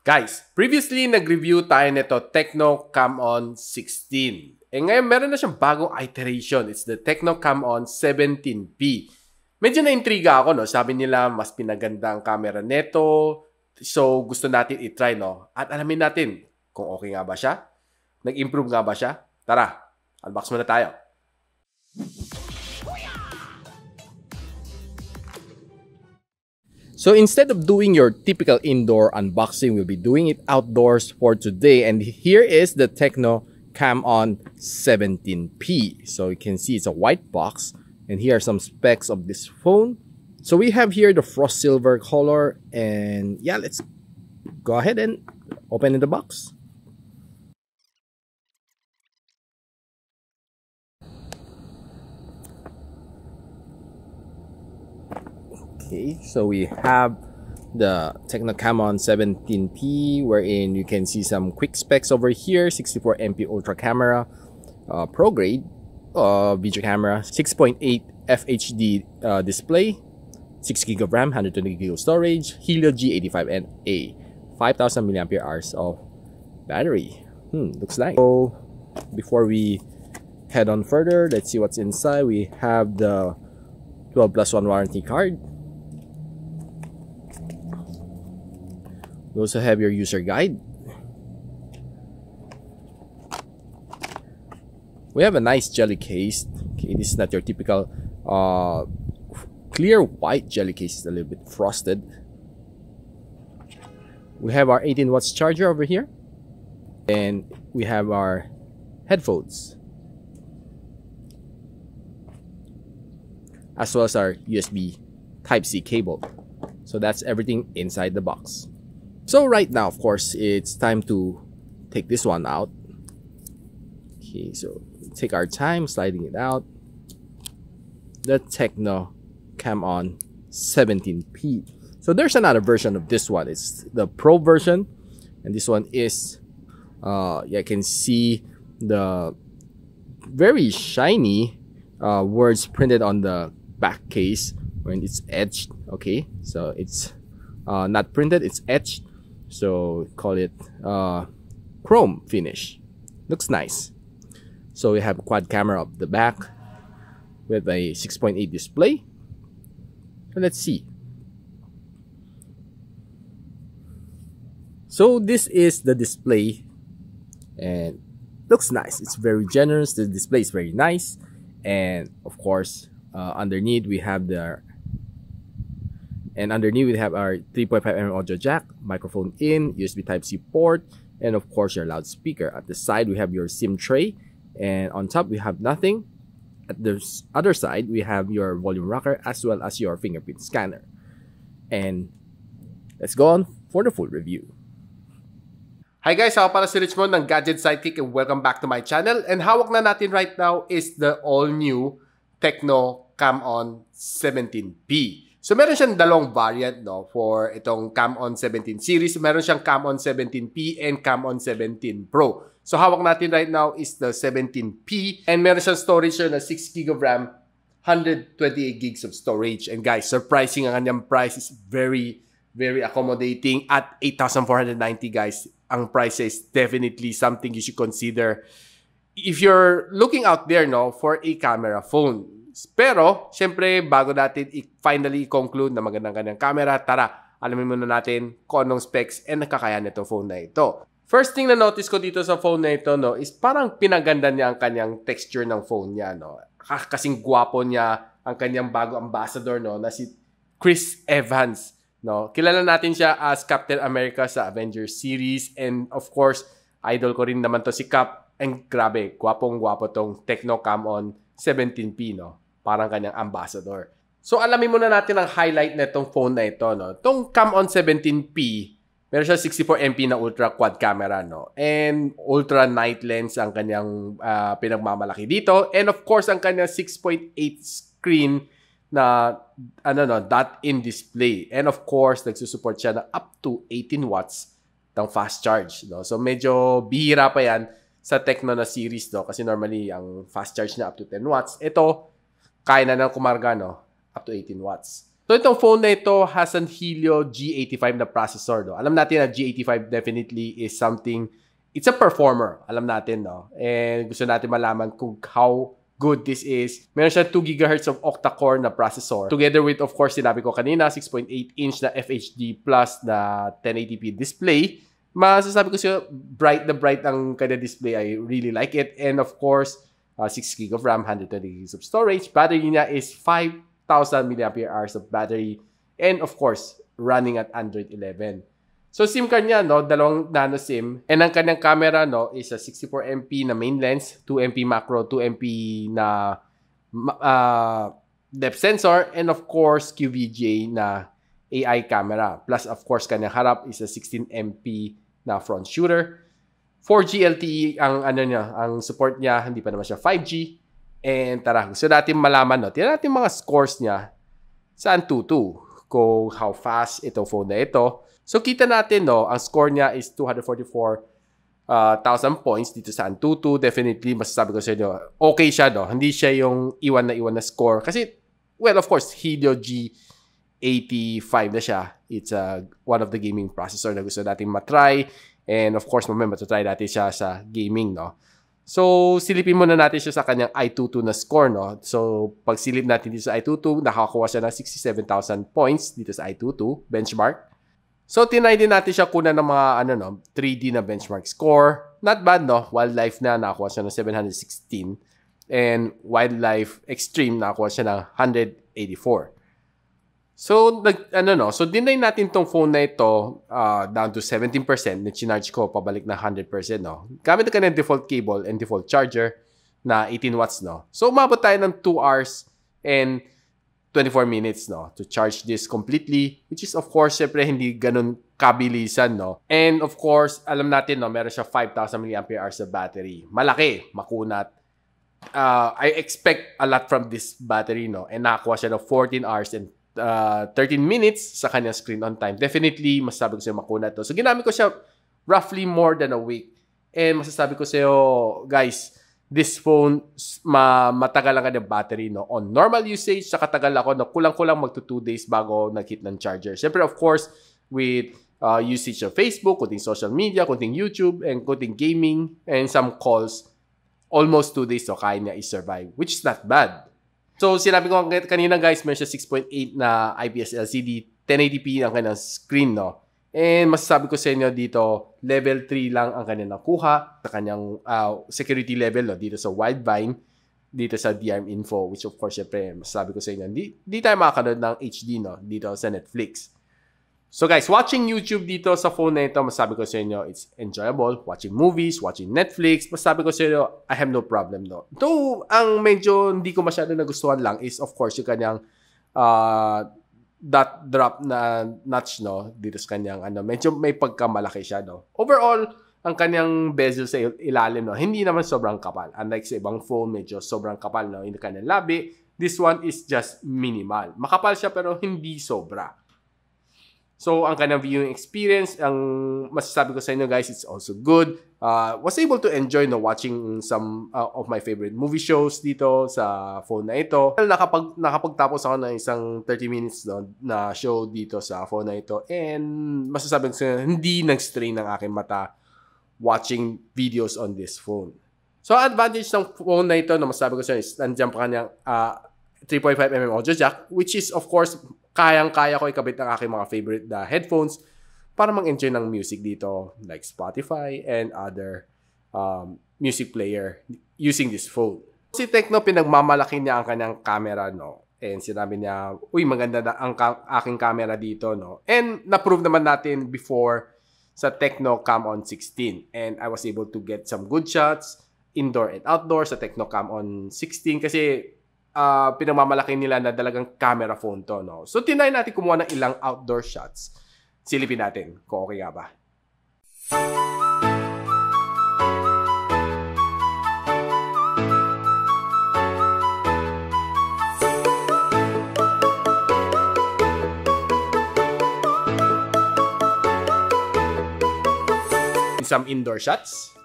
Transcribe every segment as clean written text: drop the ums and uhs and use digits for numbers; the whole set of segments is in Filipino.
Guys, previously nag-review tayo nito Tecno Camon 16. Ngayon meron na siyang bagong iteration. It's the Tecno Camon 17p. Medyo na-intriga ako, no? Sabi nila mas pinaganda ang camera neto. So gusto natin i-try, no? At alamin natin kung okay nga ba siya. Nag-improve nga ba siya? Tara, unbox muna tayo. So instead of doing your typical indoor unboxing, we'll be doing it outdoors for today. And here is the Tecno Camon 17p. So you can see it's a white box. And here are some specs of this phone. So we have here the frost silver color. And yeah, let's go ahead and open in the box. Okay, so we have the Tecno Camon 17p, wherein you can see some quick specs over here. 64MP ultra camera, pro grade video camera, 6.8 FHD display, 6GB of RAM, 120GB of storage, Helio G85NA, 5000 mAh of battery. Looks nice. So before we head on further, let's see what's inside. We have the 12+1 warranty card. We also have your user guide. We have a nice jelly case. Okay, this is not your typical clear white jelly case. It's a little bit frosted. We have our 18 watts charger over here. And we have our headphones, as well as our USB Type-C cable. So that's everything inside the box. So right now, of course, it's time to take this one out. Okay, so take our time sliding it out. The Tecno Camon 17p. So there's another version of this one. It's the Pro version. And this one is, you can see the very shiny words printed on the back case when it's etched. Okay, so it's not printed, it's etched. So call it chrome finish. Looks nice. So we have a quad camera up the back with a 6.8 display. So let's see. So this is the display, and looks nice. It's very generous. The display is very nice, and of course underneath we have our 3.5mm audio jack, microphone in, USB Type-C port, and of course your loudspeaker. At the side we have your SIM tray, and on top we have nothing. At the other side we have your volume rocker as well as your fingerprint scanner. And let's go on for the full review. Hi guys, ako pala si Richmond ng Gadget, Sidekick, and welcome back to my channel. And hawak na natin right now is the all-new Tecno Camon 17p. So meron siyang dalawang variant, no, for itong Camon 17 series. Meron siyang Camon 17p and Camon 17 Pro. So hawak natin right now is the 17p, and meron siyang storage na 6GB of RAM, 128GB of storage. And guys, surprising ang kanyang price is very accommodating at 8,490, guys. Ang price is definitely something you should consider if you're looking out there, no, for a camera phone. Pero, syempre, bago natin finally conclude na magandang kanyang camera, tara, alamin muna natin kung anong specs and nakakayan nitong phone na ito. First thing na notice ko dito sa phone na ito, no, is parang pinaganda niya ang kanyang texture ng phone niya, no. Kasing gwapo niya ang kanyang bago ambassador, no, na si Chris Evans, no. Kilala natin siya as Captain America sa Avengers series, and of course, idol ko rin naman to si Cap. And grabe, gwapong-gwapo tong Tecno Camon 17p, no. Parang kanyang ambassador. So, alamin muna natin ang highlight na itong phone na ito, no. Itong Camon 17p, meron siya 64MP na ultra quad camera, no. And ultra night lens ang kanyang pinagmamalaki dito. And of course, ang kanyang 6.8 screen na dot-in display. And of course, nagsusupport siya ng up to 18 watts ng fast charge, no. So, medyo bihira pa yan sa Tecno na series, no. Kasi normally, ang fast charge na up to 10 watts. Ito, kaya na ng kumarga, no, up to 18 watts. So itong phone na ito has an Helio G85 na processor. No? Alam natin na G85 definitely is something, it's a performer. Alam natin, no? And gusto natin malaman kung how good this is. Meron siya 2 GHz of octa-core na processor. Together with, of course, sinabi ko kanina, 6.8-inch na FHD plus na 1080p display. Masasabi ko siya, bright na bright ang kanya display. I really like it. And of course, 6 GB of RAM, 120 GB of storage. Battery niya is 5,000 mAh of battery. And of course, running at Android 11. So, SIM card niya, no, dalawang nano SIM. And ang kanyang camera, no, is a 64MP na main lens, 2MP macro, 2MP na depth sensor, and of course, QVGA na AI camera. Plus, of course, kanyang harap is a 16MP na front shooter. 4G LTE ang ano niya, ang support niya, hindi pa naman siya 5G. And tara, gusto natin malaman, no, tingnan natin mga scores niya sa Antutu, kung how fast itong phone na ito. So, kita natin, no, ang score niya is 244,000 points dito sa Antutu. Definitely, masasabi ko sa inyo, okay siya, no? Hindi siya yung iwan na score. Kasi, well, of course, Helio G85 na siya. It's one of the gaming processor na gusto natin matry. And, of course, mamaya matatry natin siya sa gaming, no? So, silipin muna natin siya sa kanyang i22 na score, no? So, pag silip natin dito sa i22, nakakakuha siya ng 67,000 points dito sa i22 benchmark. So, tinry din natin siya kunan ng mga 3D na benchmark score. Not bad, no? Wildlife na nakakuha siya ng 716. And Wildlife Extreme nakakuha siya ng 184. So, so dinay natin tong phone na ito down to 17%. Na-charge ko pabalik na 100%, no? Gamit ka ng default cable and default charger na 18 watts, no? So, umabot tayo ng 2 hours and 24 minutes, no, to charge this completely, which is, of course, syempre, hindi ganun kabilisan, no? And, of course, alam natin, no, meron siya 5,000 mAh sa battery. Malaki, makunat. I expect a lot from this battery, no? And nakakuha siya ng 14 hours and 13 minutes sa kanyang screen on time. Definitely, masasabi ko sa'yo makunat to. So, ginamit ko siya roughly more than a week. And masasabi ko sa'yo, guys, this phone, matagal lang ang battery, no? On normal usage, sa katagal ako, no? Kulang-kulang magto 2 days bago nag-hit ng charger. Siyempre, of course, with usage of Facebook, kunting social media, kunting YouTube, and kunting gaming, and some calls, almost 2 days, so kaya niya i-survive, which is not bad. So, sinabi ko kanina, guys, meron siya 6.8 na IPS LCD, 1080p ang kanyang screen, no? And masasabi ko sa inyo dito, level 3 lang ang kanyang nakuha sa kanyang security level, no? Dito sa Widevine, dito sa DRM info, which of course, syempre, masasabi ko sa inyo, di tayo makakanood ng HD, no? Dito sa Netflix. So guys, watching YouTube dito sa phone na ito, masasabi ko sa inyo, it's enjoyable. Watching movies, watching Netflix, masasabi ko sa inyo, I have no problem, no? Though, ang medyo hindi ko masyado nagustuhan lang is, of course, yung kanyang dot drop na notch, no, dito sa kanyang medyo may pagkamalaki siya, no. Overall, ang kanyang bezel sa ilalim, no, hindi naman sobrang kapal. Unlike sa ibang phone, medyo sobrang kapal, no, yung kanyang labi. This one is just minimal. Makapal siya pero hindi sobra. So, ang kanyang viewing experience, ang masasabi ko sa inyo, guys, it's also good. Was able to enjoy, no, watching some of my favorite movie shows dito sa phone na ito. Nakapagtapos ako ng isang 30 minutes, no, na show dito sa phone na ito. And masasabi ko sa inyo, hindi nag-strain ng aking mata watching videos on this phone. So, advantage ng phone na ito, no, masasabi ko sa inyo, is nandiyan pa kanyang 3.5mm audio jack, which is, of course, kayang-kaya ko ikabit ng aking mga favorite na headphones para mag-enjoy ng music dito, like Spotify and other music player using this phone. Si Tecno, pinagmamalaki niya ang kanyang camera, no? And sinabi niya, uy, maganda na ang aking camera dito, no? And na-prove naman natin before sa Tecno Camon 16. And I was able to get some good shots, indoor and outdoor, sa Tecno Camon 16 kasi pinagmamalaki nila na talagang camera phone to, no? So, tinry natin kumuha ng ilang outdoor shots. Silipin natin kung okay nga ba. Some indoor shots.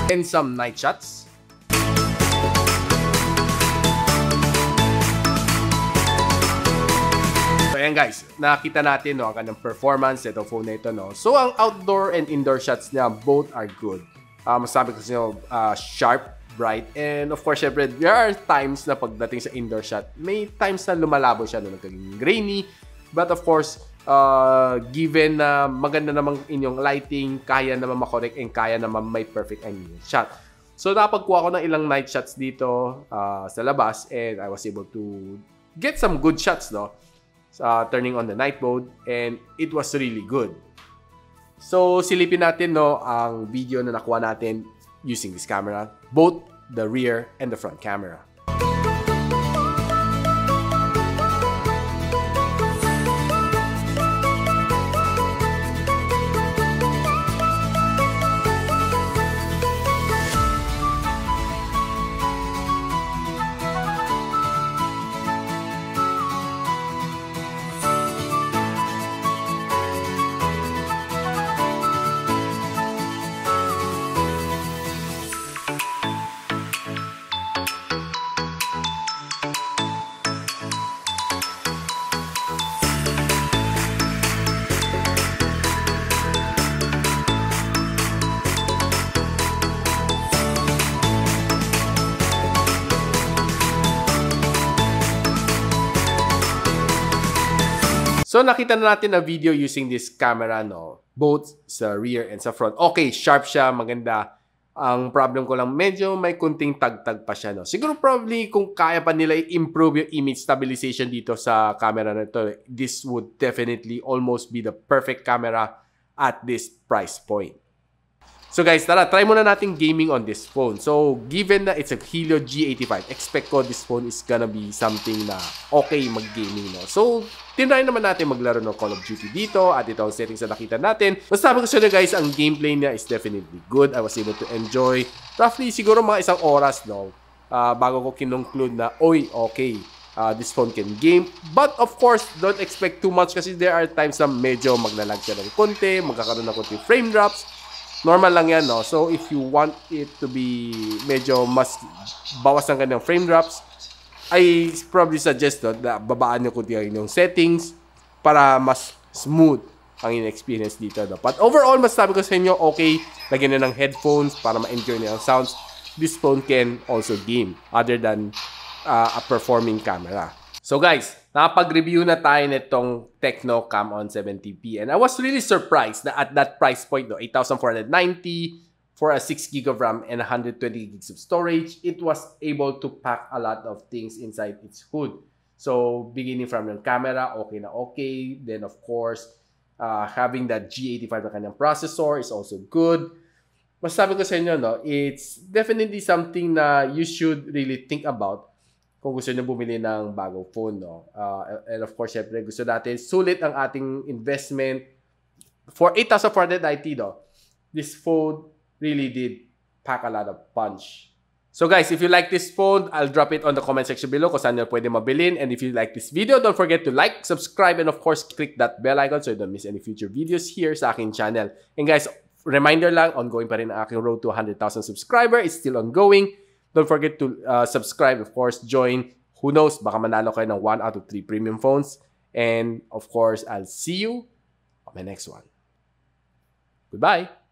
And some night shots. So ayan guys, nakita natin no, ang kanyang performance nito phone na ito. No? So ang outdoor and indoor shots niya, both are good. Masabi ko sa inyo, sharp, bright, and of course, syempre, there are times na pagdating sa indoor shot, may times na lumalabo siya, no, nagiging grainy. But of course, given na maganda namang inyong lighting, kaya naman makorek and kaya naman may perfect angle shot. So napagkuha ko ng ilang night shots dito sa labas and I was able to get some good shots, no? Turning on the night mode, and it was really good. So silipin natin no ang video na nakuha natin using this camera, both the rear and the front camera. So nakita na natin na video using this camera, no, both sa rear and sa front. Okay, sharp siya, maganda. Ang problem ko lang, medyo may kunting tagtag pa siya, no. Siguro probably kung kaya pa nila i-improve yung image stabilization dito sa camera na ito, this would definitely almost be the perfect camera at this price point. So guys, tara, try muna natin gaming on this phone. So, given na it's a Helio G85, expect ko this phone is gonna be something na okay mag-gaming, no? So, tinry naman natin maglaro ng Call of Duty dito at ito ang settings na nakita natin. Basta sabi ko sa inyo guys, ang gameplay niya is definitely good. I was able to enjoy roughly siguro mga isang oras, no? Bago ko kinongclude na, oy, okay, this phone can game. But of course, don't expect too much kasi there are times na medyo maglalag siya ng konti, magkakaroon ng konti frame drops. Normal lang yan, no? So, if you want it to be medyo mas bawas ng kanyang frame drops, I probably suggest na babaan nyo kunti ang inyong settings para mas smooth ang inyong experience dito. No? But overall, mas sabi ko sa inyo, okay, lagyan nyo ng headphones para ma-enjoy nyo ang sounds. This phone can also game other than a performing camera. So guys, nakapag-review na tayo nitong Tecno Camon 17p and I was really surprised na at that price point, no, 8,490 for a 6GB of RAM and 120GB of storage, it was able to pack a lot of things inside its hood. So beginning from yung camera, okay na okay. Then of course, having that G85 na kanyang processor is also good. Mas sabi ko sa inyo, no, it's definitely something na you should really think about kung gusto nyo bumili ng bagong phone, no? And of course, syempre, gusto natin sulit ang ating investment. For 8,490, no, this phone really did pack a lot of punch. So guys, if you like this phone, I'll drop it on the comment section below kung saan nyo pwede mabilin. And if you like this video, don't forget to like, subscribe, and of course, click that bell icon so you don't miss any future videos here sa aking channel. And guys, reminder lang, ongoing pa rin ang aking road to 100,000 subscriber. It's still ongoing. Don't forget to subscribe, of course, join. Who knows, baka manalo kayo ng 1 out of 3 premium phones. And, of course, I'll see you on my next one. Goodbye!